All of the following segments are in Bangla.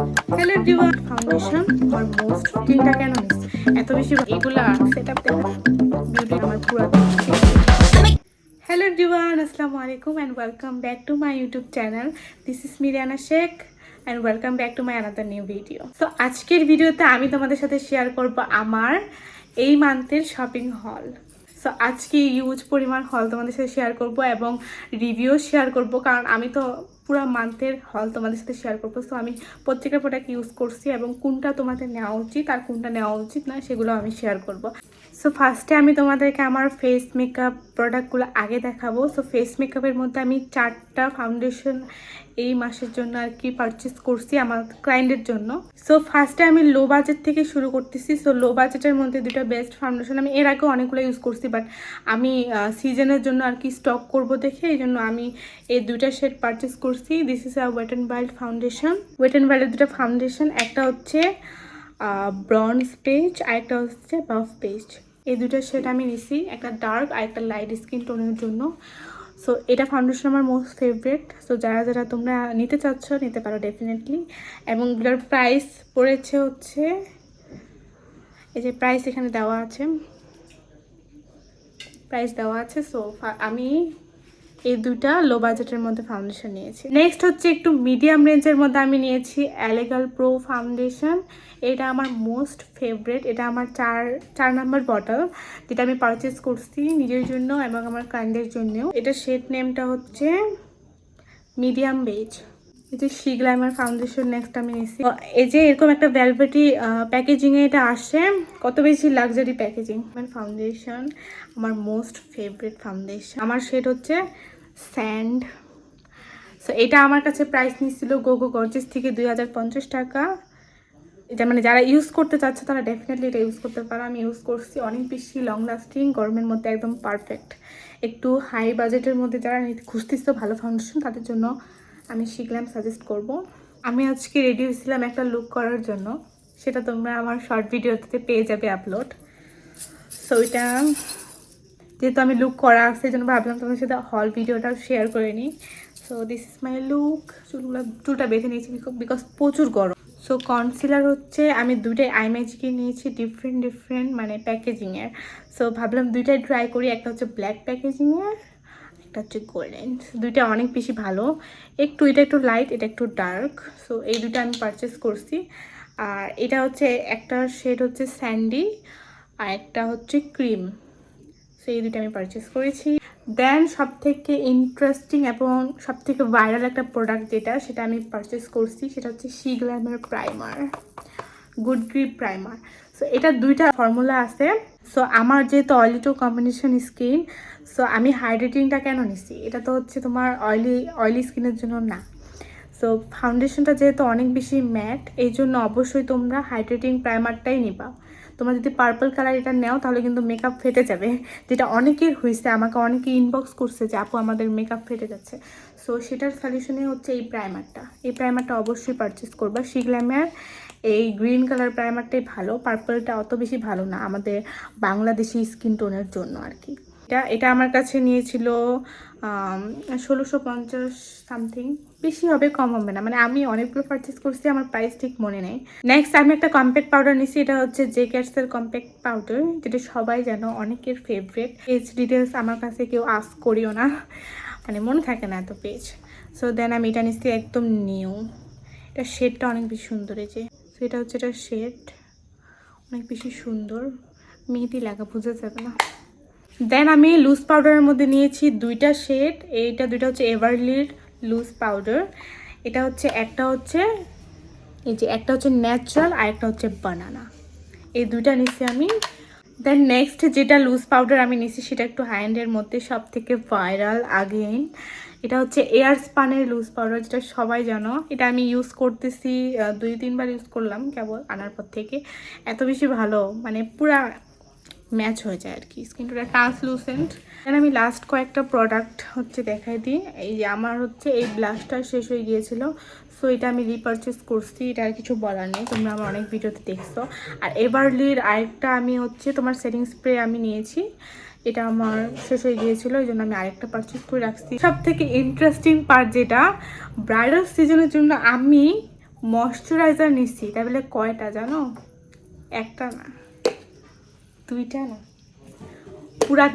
হ্যালো এভরিওয়ান, ফাউন্ডেশন আমার মোস্ট তিনটা কেন নিচ্ছি এত বেশি এগুলা সেটআপ দেখা বিউটি আমার পুরো। হ্যালো এভরিওয়ান, আসসালামু আলাইকুম and welcome back to my YouTube channel. This is Miriana Sheikh and welcome back to my another new video. So আজকের ভিডিওতে আমি তোমাদের সাথে শেয়ার করব আমার এই মান্থের শপিং হল। সো আজকে ইউজ পরিমাণ হল তোমাদের সাথে শেয়ার করব এবং রিভিউ শেয়ার করব, কারণ আমি তো পুরো মান্থের হল তোমাদের সাথে শেয়ার করবো। সো আমি প্রত্যেকটা প্রোডাক্ট ইউজ করছি এবং কোনটা তোমাদের নেওয়া উচিত আর কোনটা নেওয়া উচিত না সেগুলো আমি শেয়ার করব। সো ফার্স্টে আমি তোমাদেরকে আমার ফেস মেকআপ প্রোডাক্টগুলো আগে দেখাবো। সো ফেস মেকআপের মধ্যে আমি 4টা ফাউন্ডেশন এই মাসের জন্য আর কি পারচেস করছি আমার ক্লায়েন্টের জন্য। সো ফার্স্টে আমি লো বাজেট থেকে শুরু করতেছি। সো লো বাজেটের মধ্যে দুটো বেস্ট ফাউন্ডেশন, আমি এর আগেও অনেকগুলো ইউজ করছি, বাট আমি সিজনের জন্য আর কি স্টক করব দেখে এই জন্য আমি এই দুইটা শেড পারচেস করছি। This is a wet and wild foundation. Wet and ওয়াইল্ডের দুটো ফাউন্ডেশন, একটা হচ্ছে ব্রঞ্জ পেজ আর একটা হচ্ছে বাফ পেজ। এই দুটো শেড আমি নিছি, একটা ডার্ক আর একটা লাইট স্কিন টোনের জন্য। সো এটা ফাউন্ডেশন আমার মোস্ট ফেভারিট। সো যারা যারা তোমরা নিতে চাচ্ছ নিতে পারো ডেফিনেটলি। এবং এগুলোর প্রাইস পড়েছে হচ্ছে, এই যে প্রাইস এখানে দেওয়া আছে, প্রাইস দেওয়া আছে। সো আমি এই দুইটা লো বাজেটের মধ্যে ফাউন্ডেশন নিয়েছি। নেক্সট হচ্ছে একটু মিডিয়াম রেঞ্জের মধ্যে আমি নিয়েছি এলেগাল প্রো ফাউন্ডেশন। এটা আমার মোস্ট ফেভারিট, এটা আমার চার নাম্বার বটল, যেটা আমি পারচেস করছি নিজের জন্য এবং আমার ক্লায়েন্টের জন্যও। এটা শেড নেমটা হচ্ছে মিডিয়াম বেজ। এই যে শি গ্ল্যামার ফাউন্ডেশন নেক্সট আমি নিয়েছি। এই যে এরকম একটা ভেলভেটি প্যাকেজিংয়ে এটা আসে, কত বেশি লাক্সারি প্যাকেজিং। ফাউন্ডেশন আমার মোস্ট ফেভারিট ফাউন্ডেশন, আমার শেড হচ্ছে স্যান্ড। সো এটা আমার কাছে প্রাইস নিচ্ছিল গোগো গর্জিয়াস থেকে 2050 টাকা। এটা মানে যারা ইউজ করতে চাচ্ছে তারা ডেফিনেটলি এটা ইউজ করতে পারো। আমি ইউজ করছি, অনেক বেশি লং লাস্টিং, গরমের মধ্যে একদম পারফেক্ট। একটু হাই বাজেটের মধ্যে যারা খুঁজতেছো ভালো ফাউন্ডেশন তাদের জন্য আমি শি গ্ল্যাম সাজেস্ট করব। আমি আজকে রেডি হয়েছিলাম একটা লুক করার জন্য, সেটা তোমরা আমার শর্ট ভিডিওতে পেয়ে যাবে আপলোড। সো এটা যেহেতু আমি লুক করা আছে এই জন্য ভাবলাম তোমার সাথে হল ভিডিওটাও শেয়ার করে নিই। So this is my look. চুলটা বেঁধে নিয়েছি বিকজ প্রচুর গরম। সো কনসিলার হচ্ছে আমি দুইটাই আইম্যাজিকে নিয়েছি, ডিফারেন্ট মানে প্যাকেজিংয়ের। সো ভাবলাম দুইটাই ট্রাই করি, একটা হচ্ছে ব্ল্যাক প্যাকেজিংয়ের, একটা হচ্ছে গোল্ডেন। দুইটা অনেক বেশি ভালো, এটা একটু লাইট, এটা একটু ডার্ক। সো এই দুইটা আমি পারচেস করছি। আর এটা হচ্ছে একটা শেড হচ্ছে স্যান্ডি আর একটা হচ্ছে ক্রিম। সো এই দুটো আমি পারচেস করেছি। দেন সব থেকে ইন্টারেস্টিং এবং সব থেকে ভাইরাল একটা প্রোডাক্ট সেটা আমি পারচেস করছি, সেটা হচ্ছে she glamour primer, good grip primer. So এটা দুইটা ফর্মুলা আছে। সো আমার যেহেতু oily to combination skin, so আমি হাইড্রেটিংটা কেন নিছি, এটা তো হচ্ছে তোমার অয়েলি স্কিনের জন্য না। সো ফাউন্ডেশনটা যেহেতু অনেক বেশি ম্যাট, এই জন্য অবশ্যই তোমরা হাইড্রেটিং প্রাইমারটাই নিবা। তোমরা যদি পার্পল কালার এটা নাও তাহলে কিন্তু মেকআপ ফেটে যাবে, যেটা অনেকের হয়েছে, আমাকে অনেকে ইনবক্স করছে যে আপু আমাদের মেকআপ ফেটে যাচ্ছে। সো সেটার সলিউশনে হচ্ছে এই প্রাইমারটা অবশ্যই পারচেস করবা। শি গ্ল্যামার এই গ্রিন কালার প্রাইমারটাই ভালো, পার্পলটা অত বেশি ভালো না আমাদের বাংলাদেশি স্কিন টোনের জন্য আর কি। এটা আমার কাছে নিয়েছিল 1650 সামথিং, বেশি হবে কম হবে না, মানে আমি অনেকগুলো পারচেস করছি, আমার প্রাইস ঠিক মনে নেই। নেক্সট আমি একটা কম্প্যাক্ট পাউডার নিয়েছি, এটা হচ্ছে জেকেটসের কম্প্যাক্ট পাউডার, যেটা সবাই জানো অনেকের ফেভারিট। পেজ ডিটেলস আমার কাছে কেউ আস্ক করিও না, মানে মনে থাকে না এত পেজ। সো দেন আমি এটা নিচ্ছি একদম নিউ, এটা শেডটা অনেক বেশি সুন্দর। এই যে এটা হচ্ছে এটা শেড অনেক বেশি সুন্দর, মেহেদি লাগা বোঝা যাবে না। দেন আমি লুজ পাউডারের মধ্যে নিয়েছি দুইটা শেড, এইটা দুইটা হচ্ছে এভারলির লুজ পাউডার। এটা হচ্ছে একটা হচ্ছে এই যে একটা হচ্ছে ন্যাচারাল আর একটা হচ্ছে বানানা, এই দুইটা নিচ্ছি আমি। দেন নেক্সট যেটা লুজ পাউডার আমি নিচ্ছি সেটা একটু হাই এন্ডের মধ্যে, সব থেকে ভাইরাল আগেইন, এটা হচ্ছে এয়ার স্পানের লুজ পাউডার, যেটা সবাই জানো। এটা আমি ইউজ করতেছি 2-3 বার ইউজ করলাম কেবল আনার পর থেকে, এত বেশি ভালো, মানে পুরা ম্যাচ হয়ে যায় আর কি, স্কিনটা ট্রান্সলুসেন্ট। দেন আমি লাস্ট কয়েকটা প্রোডাক্ট হচ্ছে দেখাই দিই। এই যে আমার হচ্ছে এই ব্লাশটা শেষ হয়ে গিয়েছিল, সো এটা আমি রিপারচেস করছি, এটা আর কিছু বলার নেই, তোমরা আমার অনেক ভিডিওতে দেখছো। আর এভারলির আরেকটা আমি হচ্ছে তোমার সেটিং স্প্রে আমি নিয়েছি, এটা আমার শেষ হয়ে গিয়েছিল, এই জন্য আমি আরেকটা পারচেস করে রাখছি। সব থেকে ইন্টারেস্টিং পার্ট যেটা, ব্রাইডাল সিজনের জন্য আমি ময়শ্চারাইজার নিচ্ছি, তাই বলে কয়টা জানো? একটা না, দুইটা না, পুরা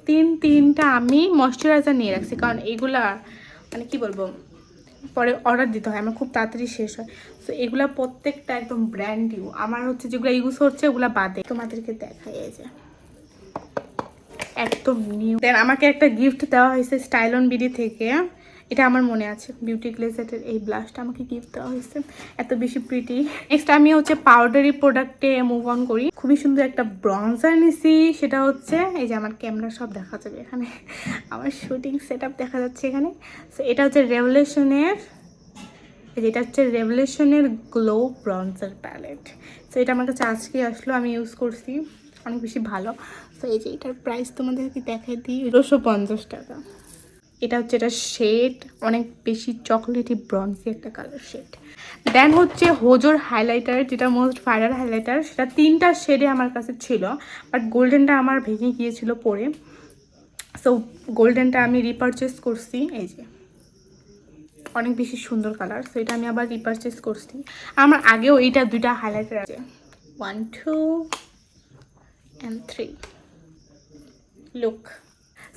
তিনটা আমি ময়শ্চারাইজার নিয়ে রাখছি, কারণ এগুলা মানে কি বলবো, পরে অর্ডার দিতে হয়, আমার খুব তাড়াতাড়ি শেষ হয়। তো এগুলা প্রত্যেকটা একদম ব্র্যান্ড নিউ, আমার হচ্ছে যেগুলো ইউজ হচ্ছে ওগুলা বাদে তোমাদেরকে দেখাই। এই যে একদম নিউ। দেন আমাকে একটা গিফট দেওয়া হয়েছে স্টাইল অন বিডি থেকে, এটা আমার মনে আছে, বিউটি গ্লেজেটের এই ব্লাশটা আমাকে গিফট দেওয়া হয়েছে, এত বেশি প্রিটি। নেক্সট আমি হচ্ছে পাউডারি প্রোডাক্টে মুভ অন করি। খুবই সুন্দর একটা ব্রঞ্জার নিছি, সেটা হচ্ছে এই যে আমার ক্যামেরা সব দেখা যাবে এখানে, আমার শুটিং সেট আপ দেখা যাচ্ছে এখানে। সো এটা হচ্ছে রেভলিউশনের, এটা হচ্ছে রেভলিউশনের গ্লো ব্রঞ্জার প্যালেট। সো এটা আমার কাছে আজকে আসলো, আমি ইউজ করছি, অনেক বেশি ভালো। তো এই যে এটার প্রাইস তোমাদেরকে দেখাই দিই, 250 টাকা। এটা হচ্ছে এটা শেড, অনেক বেশি চকলেটি ব্রঞ্জি একটা কালার শেড। দেন হচ্ছে হোজোর হাইলাইটার, যেটা মোস্ট ভাইরাল হাইলাইটার, সেটা 3টা শেডে আমার কাছে ছিল, বাট গোল্ডেনটা আমার ভেঙে গিয়েছিল পরে। সো গোল্ডেনটা আমি রিপারচেস করছি, এই যে অনেক বেশি সুন্দর কালার। সো এটা আমি আবার রিপারচেস করছি, আমার আগেও এইটা 2টা হাইলাইটার আছে, 1 2 and 3 লুক।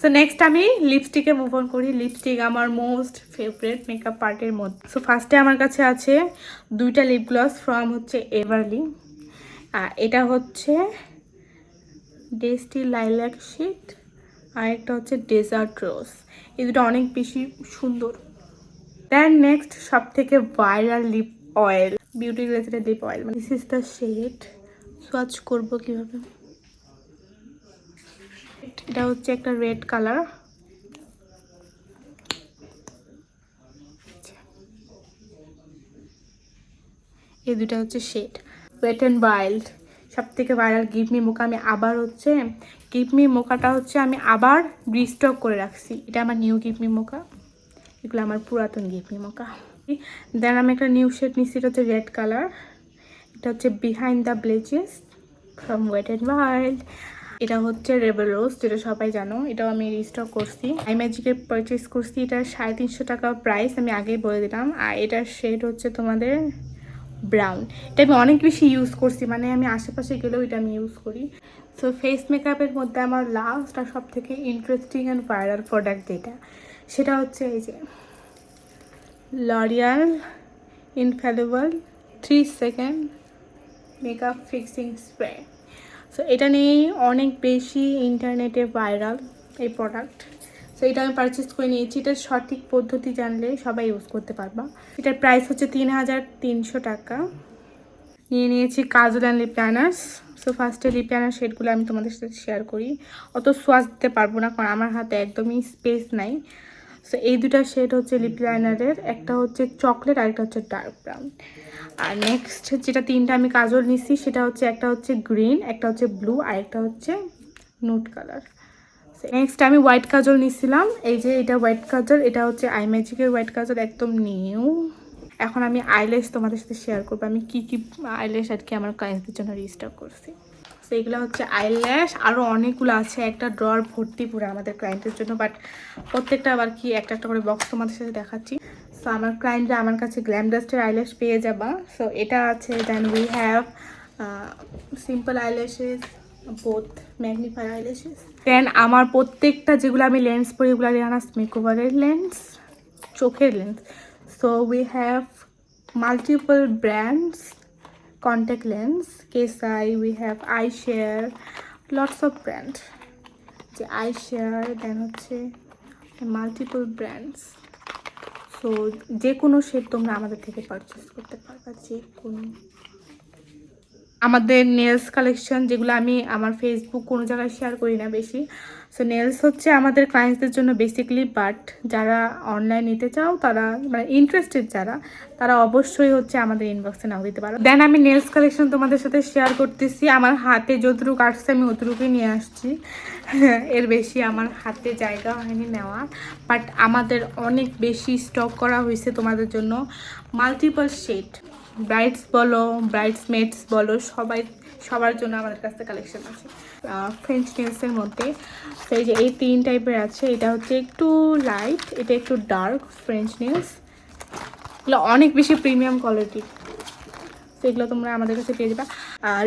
সো নেক্সট আমি লিপস্টিকে মুভ অন করি। লিপস্টিক আমার মোস্ট ফেভারিট মেকআপ পার্টের মধ্যে। সো ফার্স্টে আমার কাছে আছে 2টা লিপ গ্লস ফ্রম হচ্ছে এভারলি, এটা হচ্ছে ডেস্টি লাইল্যাক শিট, আর একটা হচ্ছে ডেজার্ট রোজ। এই দুটো অনেক বেশি সুন্দর। দেন নেক্সট সব থেকে ভাইরাল লিপ অয়েল, বিউটি গ্লেজের lip oil, this is the shade. Swatch করবো কিভাবে, এটা হচ্ছে একটা রেড কালার, এই দুটা হচ্ছে শেড। ওয়েট অ্যান্ড ওয়াইল্ড সব থেকে ভাইরাল গিভ মি মোকা, আমি আবার হচ্ছে গিভ মি মোকাটা হচ্ছে আমি আবার রিস্টক করে রাখছি, এটা আমার নিউ গিভ মি মোকা, এগুলো আমার পুরাতন গিভ মি মোকা। দেন আমি একটা নিউ শেড নিচ্ছি, এটা হচ্ছে রেড কালার, এটা হচ্ছে behind the blazes from wet and wild. এটা হচ্ছে রেবেল রোজ, যেটা সবাই জানো, এটাও আমি রিস্টক করছি, আইম্যাজিকে পারচেস করছি। এটার 350 টাকা প্রাইস, আমি আগেই বলে দিলাম। আর এটার শেড হচ্ছে তোমাদের ব্রাউন, এটা আমি অনেক বেশি ইউজ করছি, মানে আমি আশেপাশে গেলেও এটা আমি ইউজ করি। সো ফেস মেকআপের মধ্যে আমার লাস্ট আর সব থেকে ইন্টারেস্টিং অ্যান্ড ভাইরাল প্রোডাক্ট যেটা, সেটা হচ্ছে এই যে L'Oreal infallible 3 second makeup fixing spray. So এটা নিয়েই অনেক বেশি ইন্টারনেটে ভাইরাল এই প্রোডাক্ট। সো এটা আমি পারচেস করে নিয়েছি, এটার সঠিক পদ্ধতি জানলে সবাই ইউজ করতে পারবা। এটার প্রাইস হচ্ছে 3300 টাকা। নিয়ে নিয়েছি কাজল অ্যান্ড লিপ লাইনার্স। সো ফার্স্টে লিপ লাইনার শেডগুলো আমি তোমাদের সাথে শেয়ার করি, অত সোয়াচ দিতে পারবো না কারণ আমার হাতে একদমই স্পেস নাই। সো এই দুটা শেড হচ্ছে লিপ লাইনারের, একটা হচ্ছে চকলেট আর একটা হচ্ছে ডার্ক ব্রাউন। আর নেক্সট যেটা 3টা আমি কাজল নিচ্ছি, সেটা হচ্ছে একটা হচ্ছে গ্রিন, একটা হচ্ছে ব্লু, আর একটা হচ্ছে নুট কালার। নেক্সট আমি হোয়াইট কাজল নিচ্ছিলাম, এই যে এটা হোয়াইট কাজল, এটা হচ্ছে আইম্যাজিকের হোয়াইট কাজল, একদম নিউ। এখন আমি আইল্যাশ তোমাদের সাথে শেয়ার করবো, আমি কি কি আইল্যাশ আর কি আমার ক্লায়েন্টদের জন্য রিস্টক করছি। তো এগুলো হচ্ছে আইল্যাশ, আরও অনেকগুলো আছে, একটা ড্রয়ার ভর্তি পুরো আমাদের ক্লায়েন্টের জন্য, বাট প্রত্যেকটা আবার কি একটা একটা করে বক্স তোমাদের সাথে দেখাচ্ছি। সো আমার ক্লায়েন্টরা আমার কাছে গ্ল্যাম ডাস্টের আইল্যাশ পেয়ে যাবা। সো এটা আছে। Then we have simple eyelashes, both magnifier eyelashes. Then আমার প্রত্যেকটা যেগুলো আমি লেন্স পরি, এগুলো রিহানাস মেকওভারের লেন্স, চোখের lens. So we have multiple brands contact lens, case eye, we have eye share, lots of brand, যে eye share, দেন হচ্ছে মাল্টিপল ব্র্যান্ডস। সো যে কোনো শেড তোমরা আমাদের থেকে পারচেস করতে পারবা, যে কোনো। আমাদের নেলস কালেকশন, যেগুলো আমি আমার ফেসবুক কোনো জায়গায় শেয়ার করি না বেশি। সো নেলস হচ্ছে আমাদের ক্লায়েন্টসদের জন্য বেসিক্যালি, বাট যারা অনলাইন নিতে চাও, তারা মানে ইন্টারেস্টেড যারা, তারা অবশ্যই হচ্ছে আমাদের ইনবক্সে নাও দিতে পারো। দেন আমি নেলস কালেকশন তোমাদের সাথে শেয়ার করতেছি, আমার হাতে যতটুকু আসছে আমি অতটুকুই নিয়ে আসছি, এর বেশি আমার হাতে জায়গা হয়নি নেওয়া। বাট আমাদের অনেক বেশি স্টক করা হয়েছে তোমাদের জন্য, মাল্টিপল শেড, ব্রাইডস বলো, ব্রাইডসমেডস বলো, সবার জন্য আমাদের কাছে কালেকশন আছে। ফ্রেঞ্চ নেলসের মধ্যে সেই যে এই 3 টাইপের আছে, এটা হচ্ছে একটু লাইট, এটা একটু ডার্ক ফ্রেঞ্চ নেলস। এগুলো অনেক বেশি প্রিমিয়াম কোয়ালিটি, সেগুলো তোমরা আমাদের কাছে পেয়ে যাবে।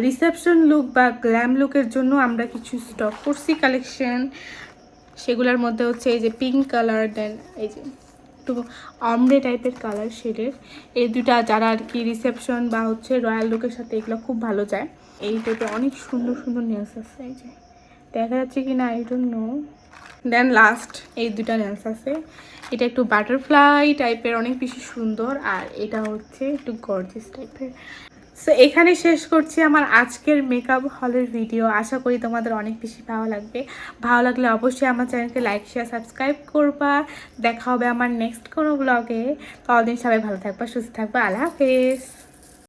রিসেপশন লুক বা গ্ল্যাম লুকের জন্য আমরা কিছু স্টক করছি কালেকশন, সেগুলোর মধ্যে হচ্ছে এই যে পিঙ্ক কালার, দেন এই যে একটু অমরে টাইপের কালার শেডের, এই দুটা যারা আর কি রিসেপশন বা হচ্ছে রয়্যাল লুকের সাথে এগুলো খুব ভালো যায়। এই টাইপের অনেক সুন্দর সুন্দর নেলস আছে, এই যে দেখা যাচ্ছে কি না I don't know. Then last এই দুটা নেলস আছে, এটা একটু বাটারফ্লাই টাইপের, অনেক বেশি সুন্দর, আর এটা হচ্ছে একটু গর্জিয়াস টাইপের। সো এখানে শেষ করছি আমার আজকের মেকআপ হলের ভিডিও। আশা করি তোমাদের অনেক বেশি ভালো লাগবে। ভালো লাগলে অবশ্যই আমার চ্যানেলকে লাইক শেয়ার সাবস্ক্রাইব করবা। দেখা হবে আমার নেক্সট কোনো ব্লগে। ততদিন সবাই ভালো থাকবা, সুস্থ থাকবা। আল্লাহ হাফেজ।